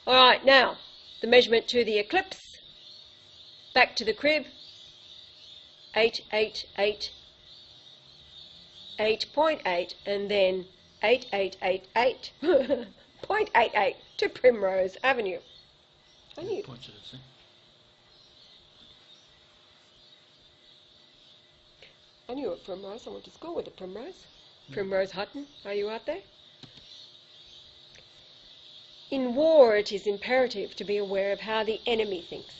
All right, now, the measurement to the eclipse, back to the crib, 888, 8.8, and then 8888, 0.88 to Primrose Avenue. I knew. I knew at Primrose. I went to school with the Primrose. Primrose Hutton, are you out there? In war, it is imperative to be aware of how the enemy thinks.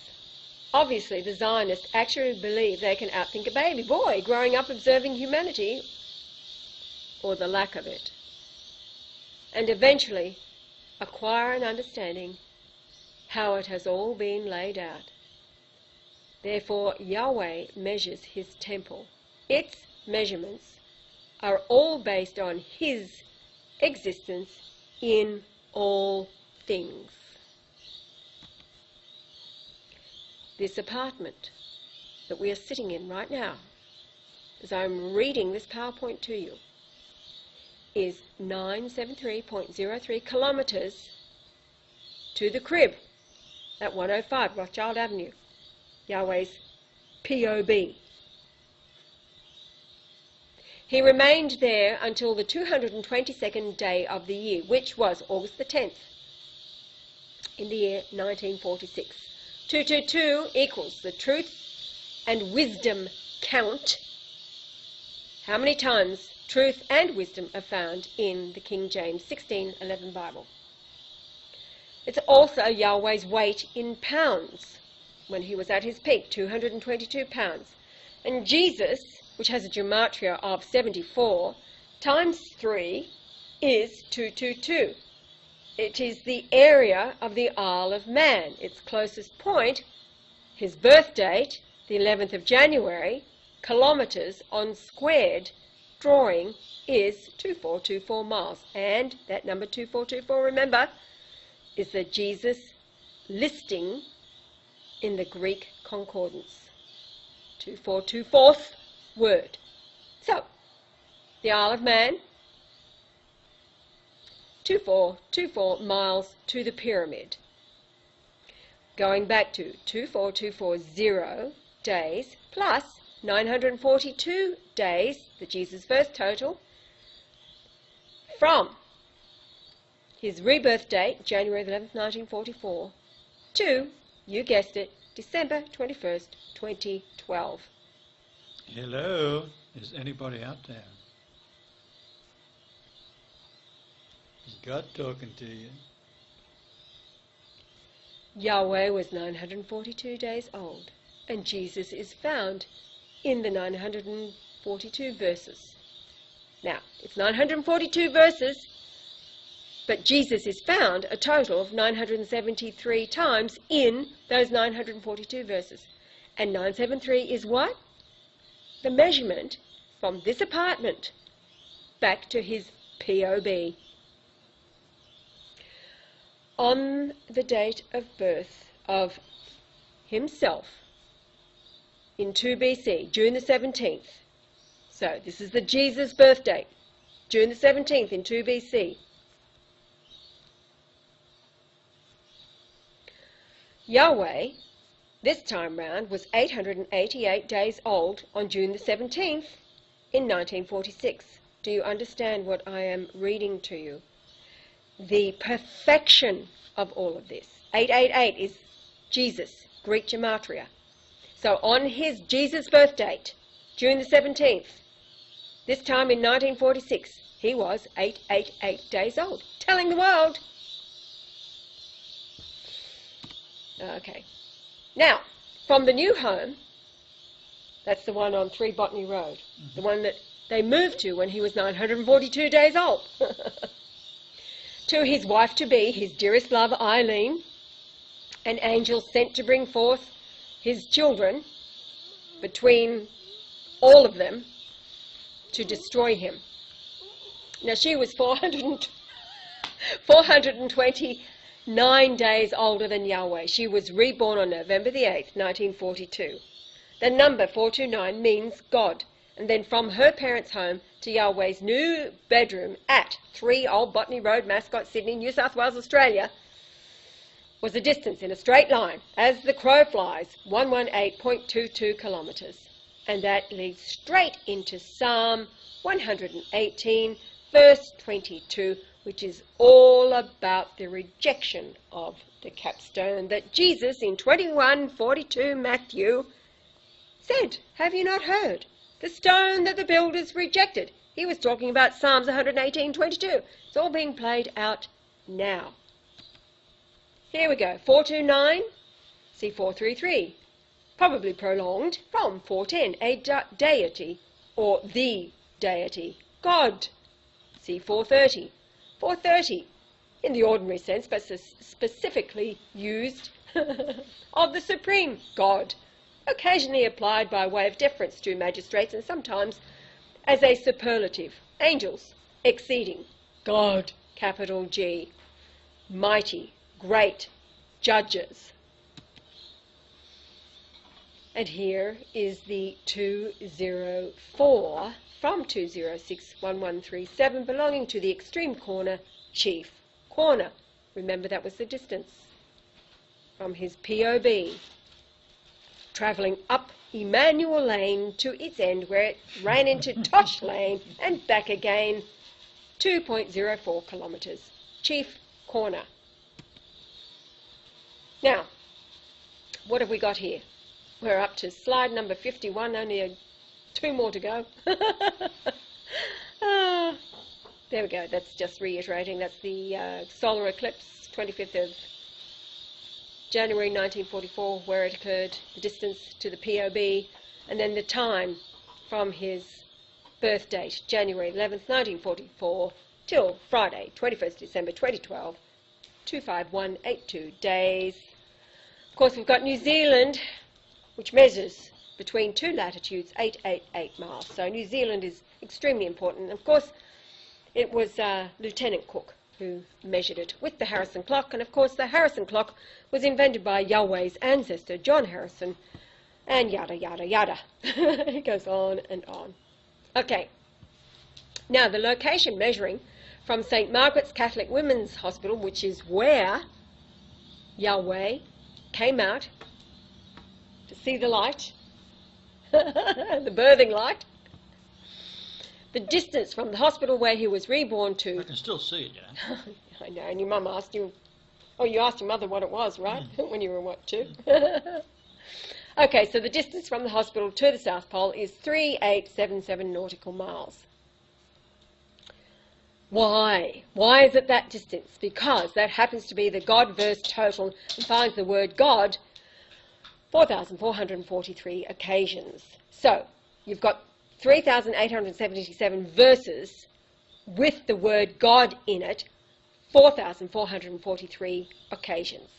Obviously, the Zionists actually believe they can outthink a baby boy growing up observing humanity, or the lack of it, and eventually acquire an understanding how it has all been laid out. Therefore, Yahweh measures his temple. Its measurements are all based on his existence in all things. This apartment that we are sitting in right now, as I'm reading this PowerPoint to you, is 973.03 kilometres to the crib at 105 Rothschild Avenue, Yahweh's POB. He remained there until the 222nd day of the year, which was August the 10th, in the year 1946. 222 equals the truth and wisdom count. How many times truth and wisdom are found in the King James 16:11 Bible? It's also Yahweh's weight in pounds. When he was at his peak, 222 pounds. And Jesus, which has a gematria of 74, times 3 is 222. It is the area of the Isle of Man. Its closest point, his birth date, the 11th of January, kilometres on squared drawing is 2424 miles. And that number 2424, remember, is the Jesus listing in the Greek concordance. 2424th word. So, the Isle of Man, 2424 miles to the pyramid. Going back to 24240 days plus 942 days, the Jesus first total, from his rebirth date, January 11th, 1944, to, you guessed it, December 21st, 2012. Hello, is anybody out there? Is God talking to you? Yahweh was 942 days old, and Jesus is found in the 942 verses. Now, it's 942 verses, but Jesus is found a total of 973 times in those 942 verses. And 973 is what? The measurement from this apartment back to his POB. On the date of birth of himself in 2 BC, June the 17th. So this is the Jesus birth date, June the 17th in 2 BC. Yahweh, this time round, was 888 days old on June the 17th in 1946. Do you understand what I am reading to you? The perfection of all of this. 888 is Jesus, Greek gematria. So on his Jesus birth date, June the 17th, this time in 1946, he was 888 days old, telling the world. Okay. Now, from the new home, that's the one on 3 Botany Road, the one that they moved to when he was 942 days old, to his wife-to-be, his dearest love, Eileen, an angel sent to bring forth his children, between all of them, to destroy him. Now, she was 429 days older than Yahweh. She was reborn on November the 8th, 1942. The number 429 means God. And then from her parents' home to Yahweh's new bedroom at 3 Old Botany Road, Mascot, Sydney, New South Wales, Australia, was a distance in a straight line, as the crow flies, 118.22 kilometres. And that leads straight into Psalm 118, verse 22, which is all about the rejection of the capstone that Jesus in 21:42 Matthew said, "Have you not heard? The stone that the builders rejected." He was talking about Psalms 118:22. It's all being played out now. Here we go. 429, see 433. Probably prolonged from 410, a deity or the deity, God. See 430. 430, in the ordinary sense, but specifically used of the supreme God, occasionally applied by way of deference to magistrates and sometimes as a superlative. Angels, exceeding. God, capital G. Mighty, great, judges. And here is the 204 from 2061137 belonging to the extreme corner, chief corner. Remember, that was the distance from his POB, travelling up Emmanuel Lane to its end where it ran into Tosh Lane and back again, 2.04 kilometres, chief corner. Now, what have we got here? We're up to slide number 51, only 2 more to go. There we go, that's just reiterating. That's the solar eclipse, 25th of January 1944, where it occurred, the distance to the POB, and then the time from his birth date, January 11th, 1944, till Friday, 21st December 2012, 25182 days. Of course, we've got New Zealand, which measures between 2 latitudes, 888 miles. So New Zealand is extremely important. Of course, it was Lieutenant Cook who measured it with the Harrison clock. And of course, the Harrison clock was invented by Yahweh's ancestor, John Harrison, and yada, yada, yada. It goes on and on. Okay. Now, the location measuring from St. Margaret's Catholic Women's Hospital, which is where Yahweh came out to see the light, the birthing light. The distance from the hospital where he was reborn to... I can still see it, yeah. I know, and your mum asked you... Oh, you asked your mother what it was, right? When you were, what, 2? Okay, so the distance from the hospital to the South Pole is 3877 nautical miles. Why? Why is it that distance? Because that happens to be the God-verse total and finds the word God 4,443 occasions. So, you've got 3,877 verses with the word God in it, 4,443 occasions.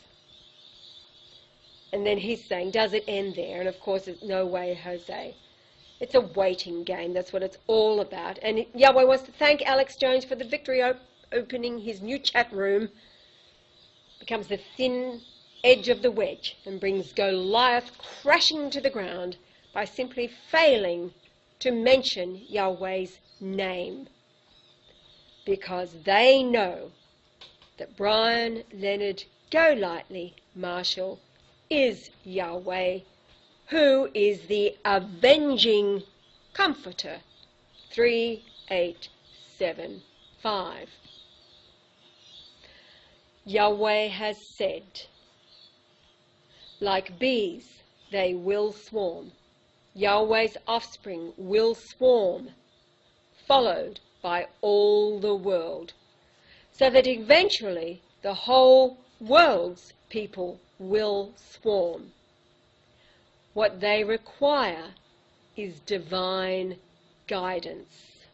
And then he's saying, does it end there? And of course, it's no way, Jose. It's a waiting game. That's what it's all about. And Yahweh wants to thank Alex Jones for the victory opening his new chat room. Becomes the thin edge of the wedge and brings Goliath crashing to the ground by simply failing to mention Yahweh's name. Because they know that Brian Leonard Golightly Marshall is Yahweh, who is the avenging comforter. 3875. Yahweh has said, like bees they will swarm. Yahweh's offspring will swarm, followed by all the world, so that eventually the whole world's people will swarm. What they require is divine guidance.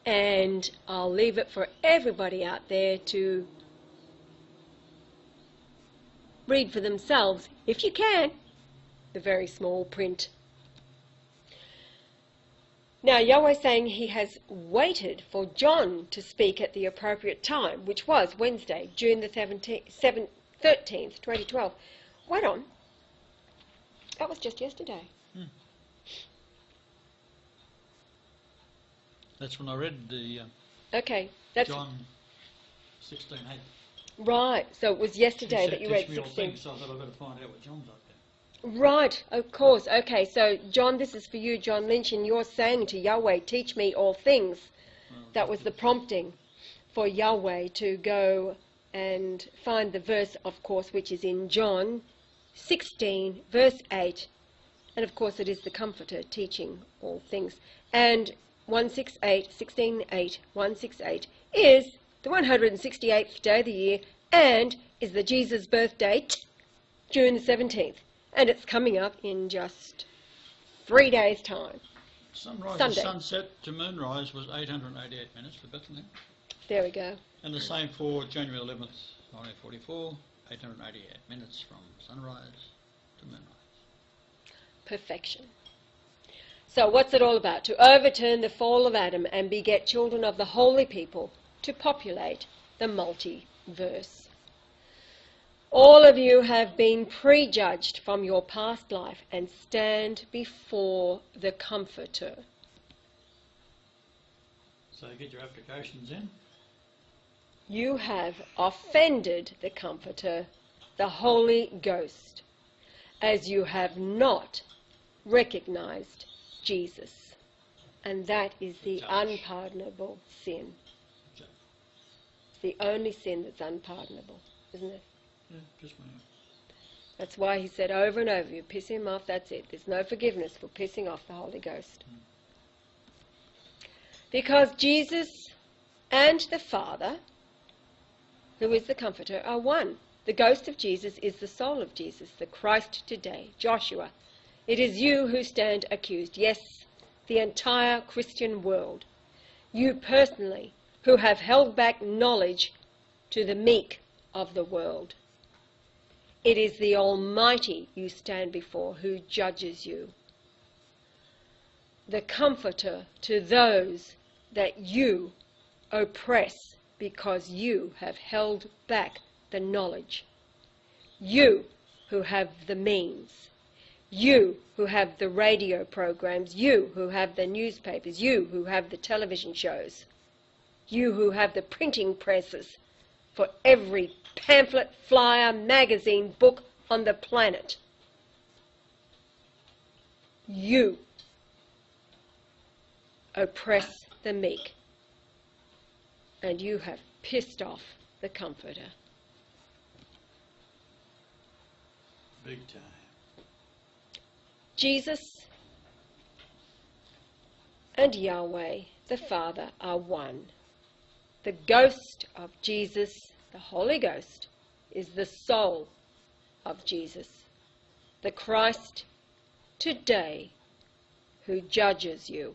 And I'll leave it for everybody out there to read for themselves, if you can, the very small print. Now, Yahweh saying he has waited for John to speak at the appropriate time, which was Wednesday, June the 13th, 2012. Wait on. That was just yesterday. That's when I read the Okay, that's John 16:8. right. So it was yesterday that you read Teach me all 16. things, so I thought I'd better find out what John's up to. Right, of course. Okay, so John, this is for you, John Lynch, and you're saying to Yahweh, teach me all things. That was the prompting for Yahweh to go and find the verse, of course, which is in John 16, verse 8. And of course, it is the Comforter teaching all things. And 168, 16:8, 168 is the 168th day of the year and is the Jesus birth date, June the 17th. And it's coming up in just 3 days' time. Sunrise Sunday. and sunset to moonrise was 888 minutes for Bethlehem. There we go. And the same for January 11th, 1944, 888 minutes from sunrise to moonrise. Perfection. So what's it all about? To overturn the fall of Adam and beget children of the holy people to populate the multiverse. All of you have been prejudged from your past life and stand before the Comforter. So get your applications in. You have offended the Comforter, the Holy Ghost, as you have not recognized Jesus. And that is the unpardonable sin. It's the only sin that's unpardonable, isn't it? Yeah, just me. That's why he said over and over, you piss him off, that's it. There's no forgiveness for pissing off the Holy Ghost. Because Jesus and the Father, who is the Comforter, are one. The ghost of Jesus is the soul of Jesus, the Christ today. Joshua, it is you who stand accused. Yes, the entire Christian world. You personally, who have held back knowledge to the meek of the world. It is the Almighty you stand before who judges you. The Comforter to those that you oppress because you have held back the knowledge. You who have the means. You who have the radio programs. You who have the newspapers. You who have the television shows. You who have the printing presses for every pamphlet, flyer, magazine, book on the planet. You oppress the meek, and you have pissed off the Comforter. Big time. Jesus and Yahweh, the Father, are one. The ghost of Jesus, the Holy Ghost, is the soul of Jesus, the Christ today who judges you.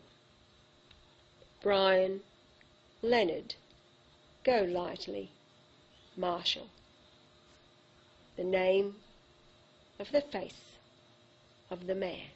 Brian, Leonard, Go Lightly, Marshall. The name of the face of the man.